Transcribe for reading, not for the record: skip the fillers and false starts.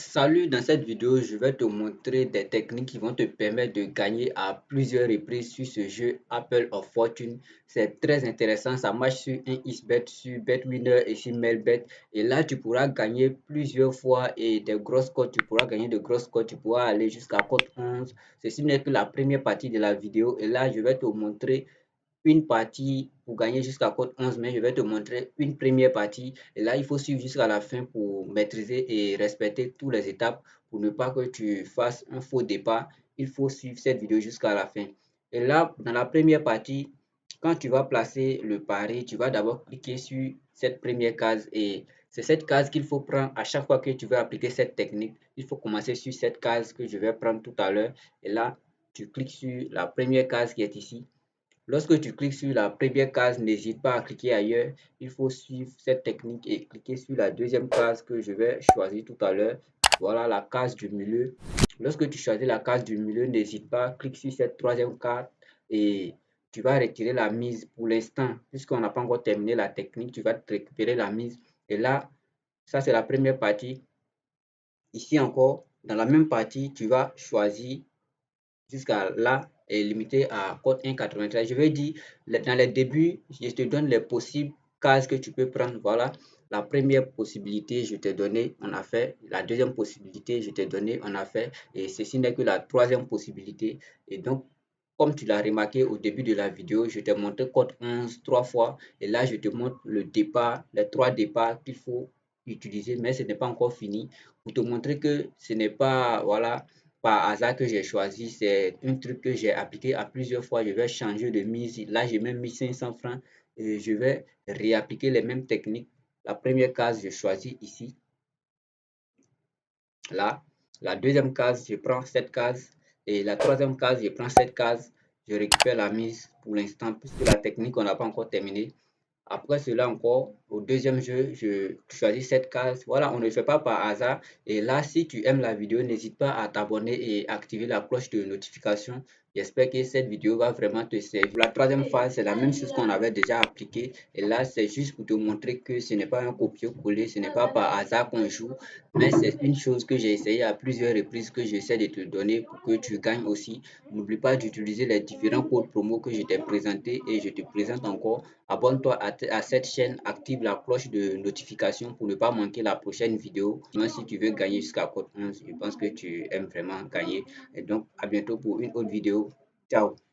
Salut, dans cette vidéo, je vais te montrer des techniques qui vont te permettre de gagner à plusieurs reprises sur ce jeu Apple of Fortune. C'est très intéressant, ça marche sur un XBet, sur BetWinner et sur Melbet. Et là, tu pourras gagner plusieurs fois et des grosses cotes, tu pourras gagner de grosses cotes, tu pourras aller jusqu'à cote 11. Ceci n'est que la première partie de la vidéo et là, je vais te montrer une partie pour gagner jusqu'à code 11, mais je vais te montrer une première partie. Et là, il faut suivre jusqu'à la fin pour maîtriser et respecter toutes les étapes pour ne pas que tu fasses un faux départ. Il faut suivre cette vidéo jusqu'à la fin. Et là, dans la première partie, quand tu vas placer le pari, tu vas d'abord cliquer sur cette première case et c'est cette case qu'il faut prendre à chaque fois que tu veux appliquer cette technique. Il faut commencer sur cette case que je vais prendre tout à l'heure. Et là, tu cliques sur la première case qui est ici. Lorsque tu cliques sur la première case, n'hésite pas à cliquer ailleurs. Il faut suivre cette technique et cliquer sur la deuxième case que je vais choisir tout à l'heure. Voilà la case du milieu. Lorsque tu choisis la case du milieu, n'hésite pas, clique sur cette troisième case et tu vas retirer la mise pour l'instant. Puisqu'on n'a pas encore terminé la technique, tu vas récupérer la mise. Et là, ça c'est la première partie. Ici encore, dans la même partie, tu vas choisir jusqu'à là est limité à code 1,93. Je vais dire, dans les débuts, je te donne les possibles cases que tu peux prendre. Voilà, la première possibilité, je t'ai donné, on a fait. La deuxième possibilité, je t'ai donné, on a fait. Et ceci n'est que la troisième possibilité. Et donc, comme tu l'as remarqué au début de la vidéo, je t'ai montré code 11 trois fois. Et là, je te montre le départ, les trois départs qu'il faut utiliser, mais ce n'est pas encore fini. Pour te montrer que ce n'est pas, voilà, par hasard que j'ai choisi. C'est un truc que j'ai appliqué à plusieurs fois. Je vais changer de mise. Là, j'ai même mis 500 francs et je vais réappliquer les mêmes techniques. La première case, je choisis ici. Là, la deuxième case, je prends cette case. Et la troisième case, je prends cette case. Je récupère la mise pour l'instant, puisque la technique, on n'a pas encore terminé. Après cela encore, au deuxième jeu, je choisis cette case. Voilà, on ne le fait pas par hasard. Et là, si tu aimes la vidéo, n'hésite pas à t'abonner et activer la cloche de notification. J'espère que cette vidéo va vraiment te servir. La troisième phase, c'est la même chose qu'on avait déjà appliqué. Et là, c'est juste pour te montrer que ce n'est pas un copier-coller, ce n'est pas par hasard qu'on joue, mais c'est une chose que j'ai essayé à plusieurs reprises que j'essaie de te donner pour que tu gagnes aussi. N'oublie pas d'utiliser les différents codes promo que je t'ai présentés et je te présente encore. Abonne-toi à cette chaîne, active la cloche de notification pour ne pas manquer la prochaine vidéo. Sinon, si tu veux gagner jusqu'à code 11, je pense que tu aimes vraiment gagner. Et donc, à bientôt pour une autre vidéo. Ciao!